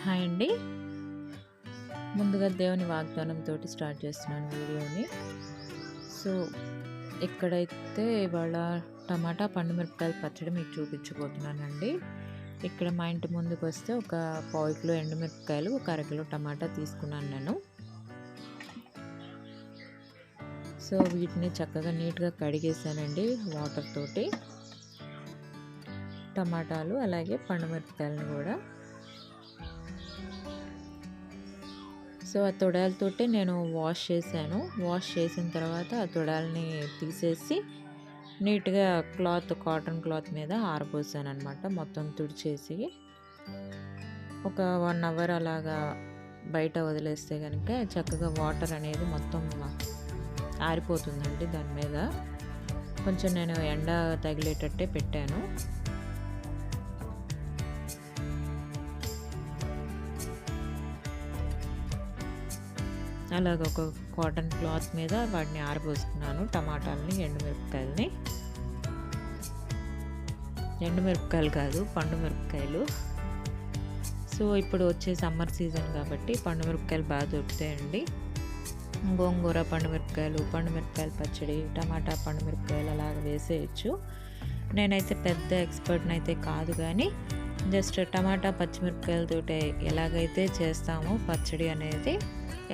Hi అండి. ముందుగా దేవుని వాగ్దానంతో స్టార్ట్ చేస్తున్నాను వీడియోని. సో ఇక్కడైతే ఇవాళ టమాటా పండు మిరపకాయల పచ్చడి మీకు చూపించబోతున్నానండి. ఇక్కడ మా ఇంటి ముందుకు వస్తే ఒక పావు కిలో ఎండుమిరపకాయలు, ఒక అరకిలో టమాటా తీసుకున్నాను నేను. సో వీటిని చక్కగా నీట్గా కడిగేసానండి వాటర్ తోటి. టమాటాలు అలాగే పండు మిరపకాయలను కూడా. సో ఆ తొడాలతోటి నేను వాష్ చేశాను. వాష్ చేసిన తర్వాత ఆ తొడాలని తీసేసి నీట్గా కాటన్ క్లాత్ మీద ఆరబోసాను అనమాట. మొత్తం తుడిచేసి ఒక 1 అవర్ అలాగా బయట వదిలేస్తే కనుక చక్కగా వాటర్ అనేది మొత్తం ఆరిపోతుందండి. దాని మీద కొంచెం నేను ఎండ తగిలేటట్టే పెట్టాను. అలాగ ఒక కాటన్ క్లాత్ మీద వాటిని ఆరబోసుకున్నాను. టమాటాలని, ఎండుమిరపకాయలు కాదు, పండు మిరపకాయలు. సో ఇప్పుడు వచ్చే సమ్మర్ సీజన్ కాబట్టి పండు మిరపకాయలు బాగా దొరుకుతాయండి. గోంగూర పండు మిరపకాయల పచ్చడి, టమాటా పండు మిరపకాయలు అలాగ వేసేయచ్చు. నేనైతే పెద్ద ఎక్స్పర్ట్ని అయితే కాదు, కానీ జస్ట్ టమాటా పచ్చిమిరపకాయలతో ఎలాగైతే చేస్తామో పచ్చడి అనేది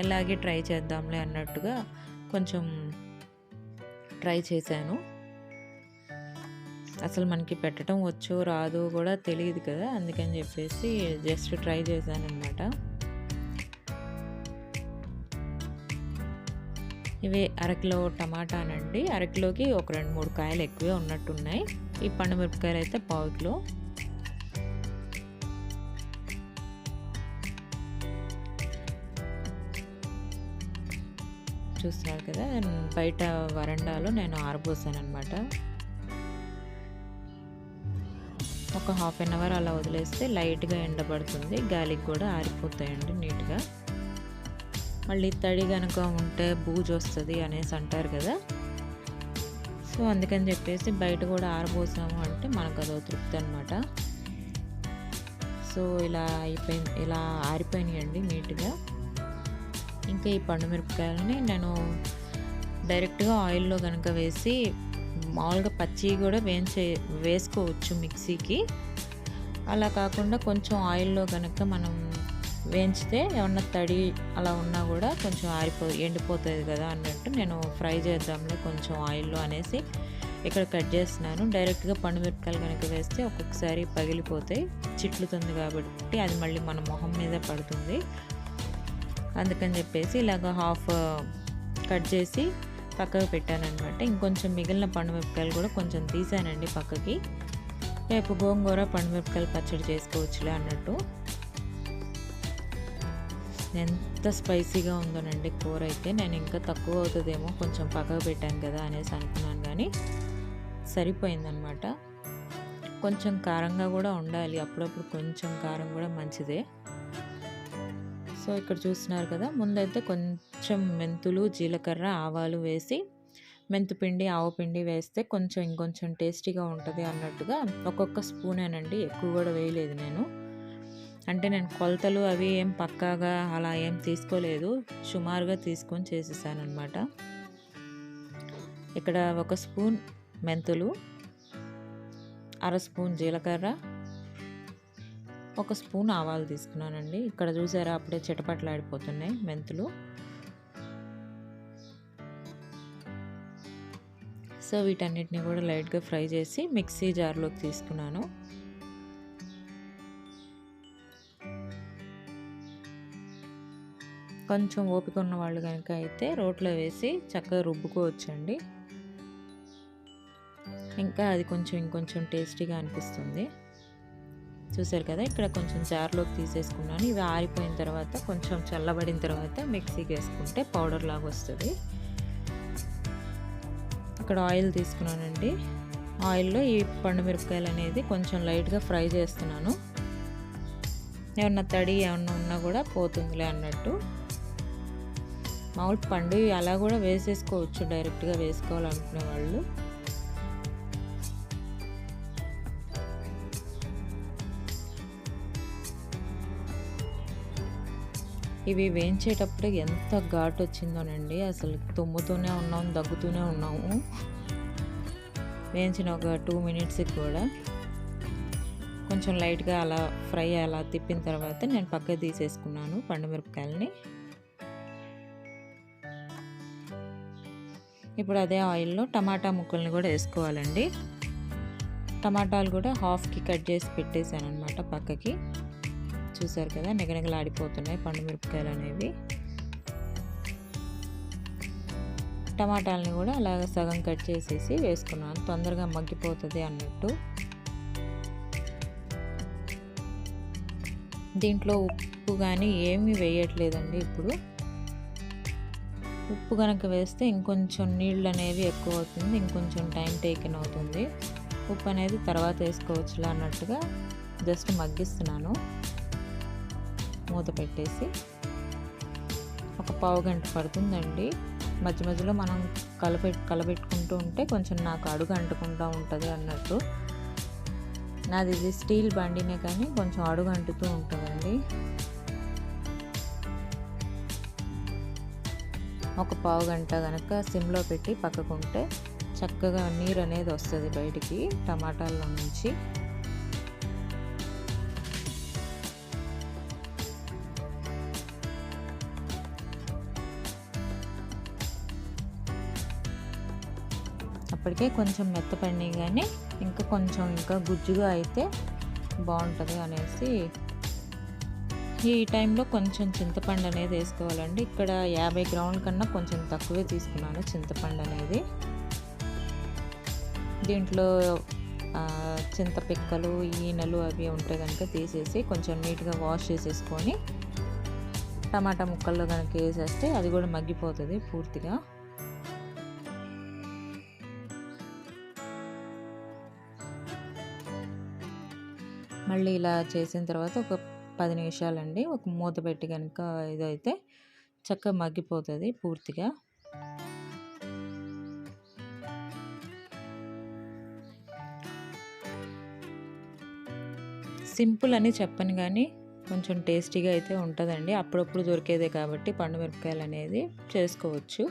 ఎలాగే ట్రై చేద్దాంలే అన్నట్టుగా కొంచెం ట్రై చేశాను. అసలు మనకి పెట్టడం వచ్చో రాదో కూడా తెలియదు కదా, అందుకని చెప్పేసి జస్ట్ ట్రై చేశాను అనమాట. ఇవి అరకిలో టమాటానండి. అరకిలోకి ఒక 2-3 కాయలు ఎక్కువే ఉన్నట్టున్నాయి. ఈ పండు మిరపకాయలు అయితే పావు కిలో. చూస్తున్నారు కదా, బయట వరండాలో నేను ఆరబోసాను అనమాట. ఒక 1/2 అవర్ అలా వదిలేస్తే లైట్గా ఎండబడుతుంది, గాలికి కూడా ఆరిపోతాయండి నీట్గా. మళ్ళీ తడి కనుక ఉంటే బూజు వస్తుంది అనేసి అంటారు కదా. సో అందుకని చెప్పేసి బయట కూడా ఆరబోసాము అంటే మనకు అదో తృప్తి అనమాట. సో ఇలా ఆరిపోయినాయండి నీట్గా. ఇంకా ఈ పండు మిరపకాయలని నేను డైరెక్ట్గా ఆయిల్లో కనుక వేసి మామూలుగా పచ్చి కూడా వేసుకోవచ్చు మిక్సీకి. అలా కాకుండా కొంచెం ఆయిల్లో కనుక మనం వేయించితే ఏమన్నా తడి అలా ఉన్నా కూడా కొంచెం ఎండిపోతుంది కదా అన్నట్టు నేను ఫ్రై చేద్దాంలే కొంచెం ఆయిల్లో అనేసి ఇక్కడ కట్ చేస్తున్నాను. డైరెక్ట్గా పండు మిరపకాయలు కనుక వేస్తే ఒక్కొక్కసారి పగిలిపోతాయి, చిట్లుతుంది కాబట్టి అది మళ్ళీ మన మొహం మీద పడుతుంది. అందుకని చెప్పేసి ఇలాగ హాఫ్ కట్ చేసి పక్కకు పెట్టానమాట. ఇంకొంచెం మిగిలిన పండు మిరపకాయలు కూడా కొంచెం తీసానండి పక్కకి. రేపు గోంగూర పండు మిరపకాయలు పచ్చడి చేసుకోవచ్చులే అన్నట్టు. ఎంత స్పైసీగా ఉందోనండి కూర అయితే. నేను ఇంకా తక్కువ అవుతుందేమో కొంచెం పక్కకు పెట్టాను కదా అనేసి అనుకున్నాను, కానీ సరిపోయిందనమాట. కొంచెం కారంగా కూడా ఉండాలి, అప్పుడప్పుడు కొంచెం కారం కూడా మంచిదే. సో ఇక్కడ చూస్తున్నారు కదా, ముందైతే కొంచెం మెంతులు, జీలకర్ర, ఆవాలు వేసి మెంతుపిండి, ఆవపిండి వేస్తే ఇంకొంచెం టేస్టీగా ఉంటుంది అన్నట్టుగా ఒక్కొక్క స్పూనేనండి, ఎక్కువ కూడా వేయలేదు నేను. అంటే నేను కొలతలు అవి ఏం పక్కాగా అలా ఏం తీసుకోలేదు, సుమారుగా తీసుకొని చేసేసాను అనమాట. ఇక్కడ 1 స్పూన్ మెంతులు, 1/2 స్పూన్ జీలకర్ర, 1 స్పూన్ ఆవాలు తీసుకున్నానండి. ఇక్కడ చూసారా అప్పుడే చిటపట్లాడిపోతున్నాయి మెంతులు. సో వీటన్నిటిని కూడా లైట్గా ఫ్రై చేసి మిక్సీ జార్లోకి తీసుకున్నాను. కొంచెం ఓపిక ఉన్న వాళ్ళు కనుక అయితే రోట్లో వేసి చక్కగా రుబ్బుకోవచ్చండి. ఇంకా అది ఇంకొంచెం టేస్టీగా అనిపిస్తుంది. చూసారు కదా, ఇక్కడ కొంచెం జార్లోకి తీసేసుకున్నాను. ఇవి ఆరిపోయిన తర్వాత కొంచెం చల్లబడిన తర్వాత మిక్సీకి వేసుకుంటే పౌడర్ లాగా వస్తుంది. ఇక్కడ ఆయిల్ తీసుకున్నానండి. ఆయిల్లో ఈ పండు మిరపకాయలు అనేది కొంచెం లైట్గా ఫ్రై చేస్తున్నాను. ఏమన్నా తడి ఏమన్నా ఉన్నా కూడా పోతుందిలే అన్నట్టు. మామూలు పండు అలా కూడా వేసేసుకోవచ్చు, డైరెక్ట్గా వేసుకోవాలనుకునే వాళ్ళు. ఇవి వేయించేటప్పుడు ఎంత ఘాటు వచ్చిందోనండి, అసలు తుమ్ముతూనే ఉన్నాము, దగ్గుతూనే ఉన్నాము. వేయించిన ఒక 2 మినిట్స్కి కూడా కొంచెం లైట్గా అలా ఫ్రై అలా తిప్పిన తర్వాత నేను పక్కకు తీసేసుకున్నాను పండుమిరపకాయలని. ఇప్పుడు అదే ఆయిల్లో టమాటా ముక్కల్ని కూడా వేసుకోవాలండి. టమాటాలు కూడా హాఫ్కి కట్ చేసి పెట్టేశాను అనమాట పక్కకి. చూసారు కదా, నిగనిగలాడిపోతున్నాయి పండుమిరపకాయలు అనేవి. టమాటాలని కూడా అలాగ సగం కట్ చేసేసి వేసుకున్నాను, తొందరగా మగ్గిపోతుంది అన్నట్టు. దీంట్లో ఉప్పు కానీ ఏమీ వేయట్లేదండి. ఇప్పుడు ఉప్పు కనుక వేస్తే ఇంకొంచెం నీళ్ళు అనేవి ఎక్కువ అవుతుంది, ఇంకొంచెం టైం టేకెన్ అవుతుంది. ఉప్పు అనేది తర్వాత వేసుకోవచ్చులా అన్నట్టుగా జస్ట్ మగ్గిస్తున్నాను మూత పెట్టేసి. ఒక పావు గంట పడుతుందండి. మధ్య మధ్యలో మనం కలబెట్టుకుంటూ ఉంటే కొంచెం నాకు అడుగు అంటుకుంటూ ఉంటుంది అన్నట్టు. నాది ఇది స్టీల్ బండినే కానీ కొంచెం అడుగు అంటుతూ ఉంటుందండి. ఒక పావు గంట కనుక సిమ్లో పెట్టి పక్కకుంటే చక్కగా నీరు అనేది వస్తుంది బయటికి టమాటాల్లో నుంచి. అప్పటికే కొంచెం మెత్తపడినాయి, కానీ ఇంకా గుజ్జుగా అయితే బాగుంటుంది అనేసి ఈ టైంలో కొంచెం చింతపండు అనేది వేసుకోవాలండి. ఇక్కడ 50 గ్రాముల కన్నా కొంచెం తక్కువే తీసుకున్నాను చింతపండు అనేది. దీంట్లో చింతపిక్కలు, ఈనెలు అవి ఉంటే కనుక తీసేసి కొంచెం నీట్గా వాష్ చేసేసుకొని టమాటా ముక్కల్లో కనుక వేసేస్తే అది కూడా మగ్గిపోతుంది పూర్తిగా. మళ్ళీ ఇలా చేసిన తర్వాత ఒక 10 నిమిషాలండి ఒక మూత పెట్టి కనుక ఇదైతే చక్కగా మగ్గిపోతుంది పూర్తిగా. సింపుల్ అని చెప్పను కానీ కొంచెం టేస్టీగా అయితే ఉంటుందండి. అప్పుడప్పుడు దొరికేదే కాబట్టి పండుమిరపకాయలు అనేది చేసుకోవచ్చు.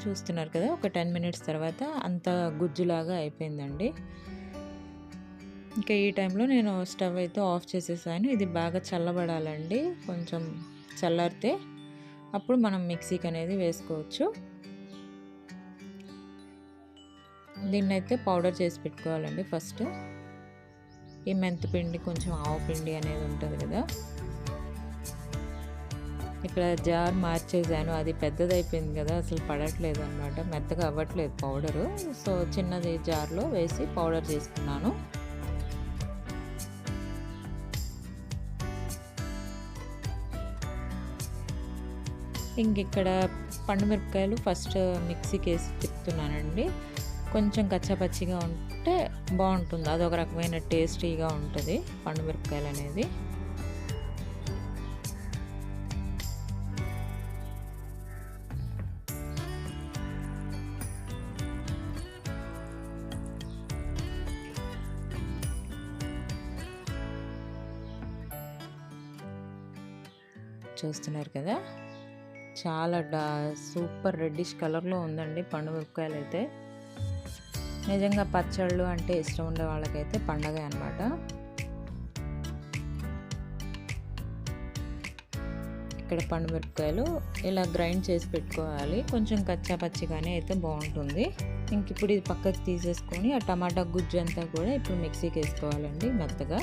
చూస్తున్నారు కదా, ఒక 10 మినిట్స్ తర్వాత అంత గుజ్జులాగా అయిపోయిందండి. ఇంకా ఈ టైంలో నేను స్టవ్ అయితే ఆఫ్ చేసేసాను. ఇది బాగా చల్లబడాలండి, కొంచెం చల్లారితే అప్పుడు మనం మిక్సీకి అనేది వేసుకోవచ్చు. దీన్ని అయితే పౌడర్ చేసి పెట్టుకోవాలండి ఫస్ట్. ఈ మెంతిపిండి, కొంచెం ఆవు పిండి అనేది ఉంటుంది కదా, ఇక్కడ జార్ మార్చేసాను. అది పెద్దదైపోయింది కదా, అసలు పడట్లేదు అనమాట, మెత్తగా అవ్వట్లేదు పౌడరు. సో చిన్నది జార్లో వేసి పౌడర్ చేసుకున్నాను. ఇక్కడ పండుమిరపకాయలు ఫస్ట్ మిక్సీకి వేసి తిప్పుతున్నానండి. కొంచెం కచ్చాపచ్చిగా ఉంటే బాగుంటుంది, అదొక రకమైన టేస్టీగా ఉంటుంది పండుమిరపకాయలు అనేది. చూస్తున్నారు కదా, చాలా సూపర్ రెడ్డిష్ కలర్లో ఉందండి పండుమిరపకాయలు అయితే. నిజంగా పచ్చళ్ళు అంటే ఇష్టం ఉండే వాళ్ళకైతే పండగ అన్నమాట. ఇక్కడ పండుమిరపకాయలు ఇలా గ్రైండ్ చేసి పెట్టుకోవాలి, కొంచెం కచ్చా పచ్చిగానే అయితే బాగుంటుంది. ఇప్పుడు ఇది పక్కకి తీసేసుకొని ఆ టమాటా గుజ్జు అంతా కూడా ఇప్పుడు మిక్సీకి వేసుకోవాలండి మెత్తగా.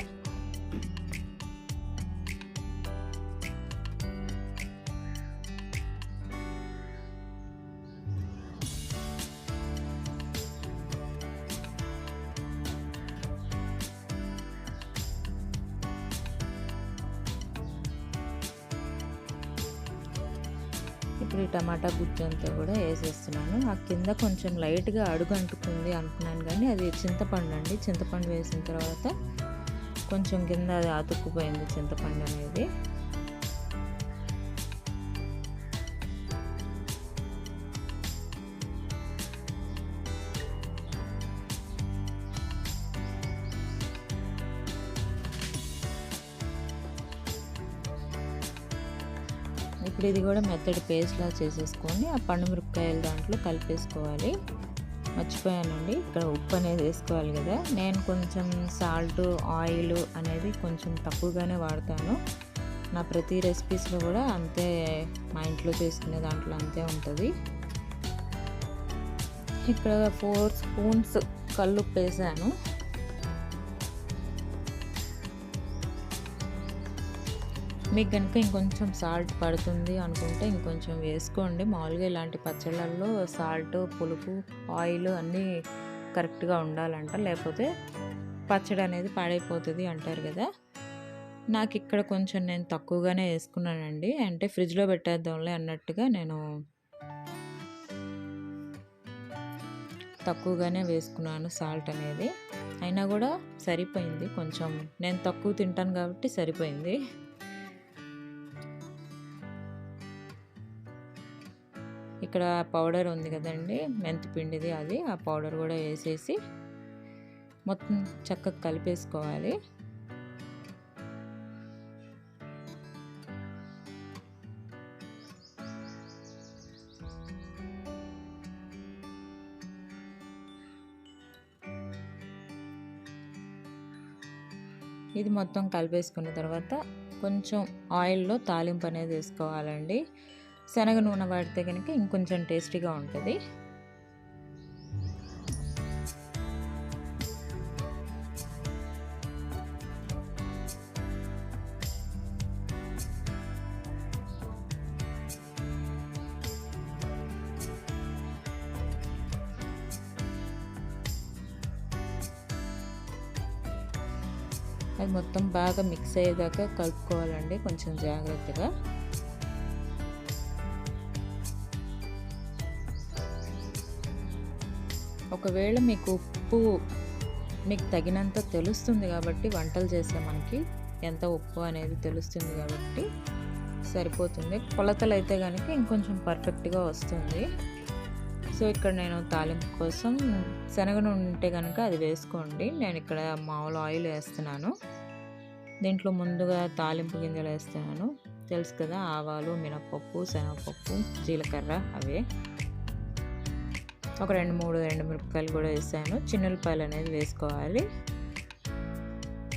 ఇప్పుడు ఈ టమాటా గుజ్జు అంతా కూడా వేసేస్తున్నాను. ఆ కింద కొంచెం లైట్గా అడుగు అంటుకుంది అనుకున్నాను, కానీ అది చింతపండు అండి. చింతపండు వేసిన తర్వాత కొంచెం కింద అది అతుక్కుపోయింది చింతపండు అనేది. ఇప్పుడు ఇది కూడా మెత్తడి పేస్ట్లా చేసేసుకొని ఆ పండు మిరపకాయలు దాంట్లో కలిపేసుకోవాలి. మర్చిపోయానండి, ఇక్కడ ఉప్పు అనేది వేసుకోవాలి కదా. నేను కొంచెం సాల్ట్, ఆయిల్ అనేది కొంచెం తక్కువగానే వాడతాను. నా ప్రతి రెసిపీస్లో కూడా అంతే, మా ఇంట్లో చేసుకునే దాంట్లో అంతే ఉంటుంది. ఇక్కడ 4 స్పూన్స్ కల్లుప్పు వేసాను. మీకు కనుక ఇంకొంచెం సాల్ట్ పడుతుంది అనుకుంటే ఇంకొంచెం వేసుకోండి. మామూలుగా ఇలాంటి పచ్చళ్ళల్లో సాల్ట్, పులుపు, ఆయిల్ అన్నీ కరెక్ట్గా ఉండాలంట, లేకపోతే పచ్చడి అనేది పాడైపోతుంది అంటారు కదా. నాకు ఇక్కడ కొంచెం నేను తక్కువగానే వేసుకున్నానండి. అంటే ఫ్రిడ్జ్లో పెట్టేద్దాంలే అన్నట్టుగా నేను తక్కువగానే వేసుకున్నాను సాల్ట్ అనేది. అయినా కూడా సరిపోయింది. కొంచెం నేను తక్కువ తింటాను కాబట్టి సరిపోయింది. ఇక్కడ పౌడర్ ఉంది కదండి, మెంతి పిండిది, అది ఆ పౌడర్ కూడా వేసేసి మొత్తం చక్కగా కలిపేసుకోవాలి. ఇది మొత్తం కలిపేసుకున్న తర్వాత కొంచెం ఆయిల్లో తాలింపు అనేది వేసుకోవాలండి. శనగ నూనె వాడితే కనుక ఇంకొంచెం టేస్టీగా ఉంటుంది. అది మొత్తం బాగా మిక్స్ అయ్యేదాకా కలుపుకోవాలండి, కొంచెం జాగ్రత్తగా. ఒకవేళ మీకు ఉప్పు మీకు తగినంత తెలుస్తుంది కాబట్టి, వంటలు చేసే మనకి ఎంత ఉప్పు అనేది తెలుస్తుంది కాబట్టి సరిపోతుంది. కొలతలు అయితే కనుక ఇంకొంచెం పర్ఫెక్ట్గా వస్తుంది. సో ఇక్కడ నేను తాలింపు కోసం శనగ నూనె ఉంటే కనుక అది వేసుకోండి. నేను ఇక్కడ మామూలు ఆయిల్ వేస్తున్నాను. దీంట్లో ముందుగా తాలింపు గింజలు వేస్తున్నాను, తెలుసు కదా, ఆవాలు, మినపప్పు, శనగపప్పు, జీలకర్ర, అవే ఒక 2-3 ఎండుమిరపకాయలు కూడా వేసాను. చిన్నులపాయలు అనేది వేసుకోవాలి.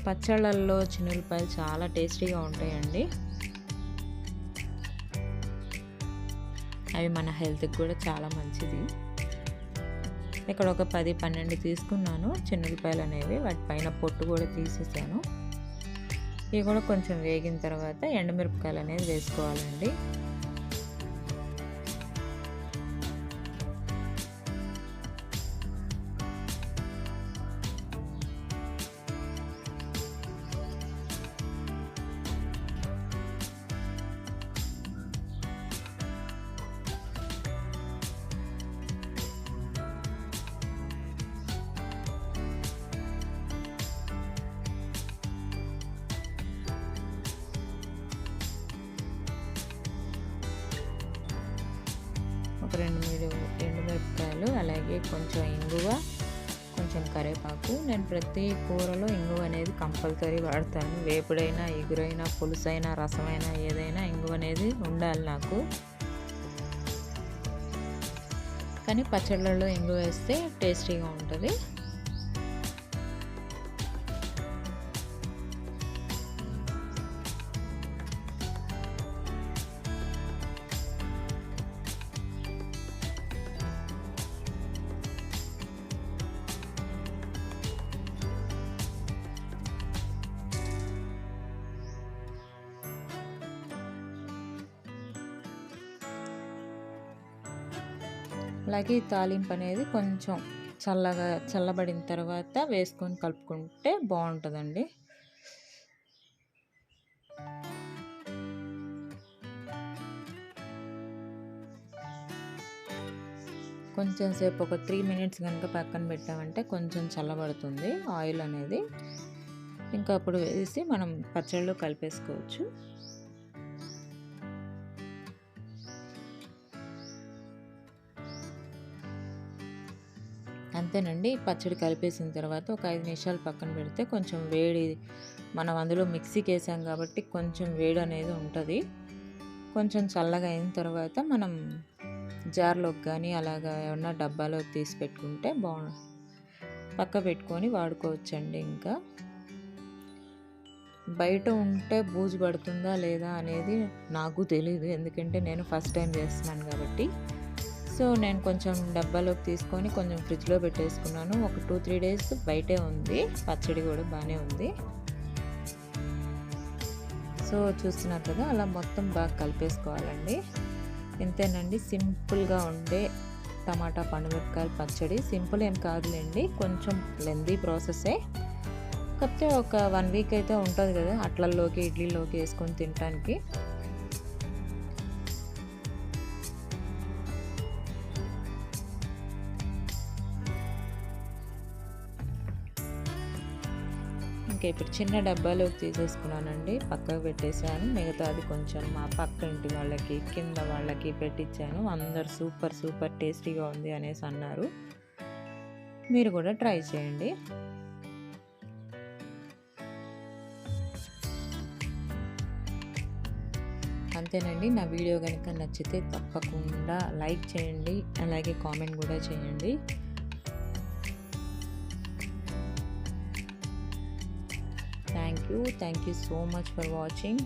పచ్చళ్ళల్లో చిన్నులపాయలు చాలా టేస్టీగా ఉంటాయండి. అవి మన హెల్త్కి కూడా చాలా మంచిది. ఇక్కడ ఒక 10-12 తీసుకున్నాను చిన్నులపాయలు అనేవి. వాటి పైన పొట్టు కూడా తీసేసాను. ఇవి కూడా కొంచెం వేగిన తర్వాత ఎండుమిరపకాయలు అనేది వేసుకోవాలండి. ఒక 2 ఎండుమిరపకాయలు, అలాగే కొంచెం ఇంగువ, కొంచెం కరివేపాకు. నేను ప్రతి కూరలో ఇంగువ అనేది కంపల్సరీ వాడతాను. వేపుడైనా, ఎగురైనా, పులుసైనా, రసమైనా, ఏదైనా ఇంగువ అనేది ఉండాలి నాకు. కానీ పచ్చళ్ళలో ఇంగువ వేస్తే టేస్టీగా ఉంటుంది. అలాగే తాలింపు అనేది కొంచెం చల్లబడిన తర్వాత వేసుకొని కలుపుకుంటే బాగుంటుందండి. కొంచెం సేపు ఒక 3 మినిట్స్ కనుక పక్కన పెట్టామంటే కొంచెం చల్లబడుతుంది ఆయిల్ అనేది. ఇంకా అప్పుడు వేసి మనం పచ్చళ్ళు కలిపేసుకోవచ్చు. అంతేనండి. పచ్చడి కలిపేసిన తర్వాత ఒక 5 నిమిషాలు పక్కన పెడితే కొంచెం వేడి, మనం అందులో మిక్సీకి వేసాం కాబట్టి కొంచెం వేడి అనేది ఉంటుంది. కొంచెం చల్లగా అయిన తర్వాత మనం జార్లోకి కానీ అలాగా ఏమన్నా డబ్బాలోకి తీసి పెట్టుకుంటే పక్క పెట్టుకొని వాడుకోవచ్చండి. ఇంకా బయట ఉంటే బూజు పడుతుందా లేదా అనేది నాకు తెలీదు, ఎందుకంటే నేను ఫస్ట్ టైం చేస్తున్నాను కాబట్టి. సో నేను కొంచెం డబ్బాలోకి తీసుకొని కొంచెం ఫ్రిడ్జ్లో పెట్టేసుకున్నాను. ఒక 2-3 డేస్ బయటే ఉంది, పచ్చడి కూడా బాగానే ఉంది. సో చూస్తున్నారు కదా, అలా మొత్తం బాగా కలిపేసుకోవాలండి. ఇంతేనండి, సింపుల్గా ఉండే టమాటా పండుమిరపకాయల పచ్చడి. సింపుల్ ఏం కాదులేండి, కొంచెం లెందీ ప్రాసెసే. కాకపోతే ఒక 1 వీక్ అయితే ఉంటుంది కదా అట్లల్లోకి ఇడ్లీలోకి వేసుకొని తినడానికి. ఇంకా ఇప్పుడు చిన్న డబ్బాలోకి తీసేసుకున్నానండి, పక్కకు పెట్టేశాను. మిగతాది కొంచెం మా పక్క ఇంటి వాళ్ళకి, కింద వాళ్ళకి పెట్టించాను. అందరు సూపర్ సూపర్ టేస్టీగా ఉంది అనేసి అన్నారు. మీరు కూడా ట్రై చేయండి. అంతేనండి, నా వీడియో కనుక నచ్చితే తప్పకుండా లైక్ చేయండి, అలాగే కామెంట్ కూడా చేయండి. Thank you so much for watching.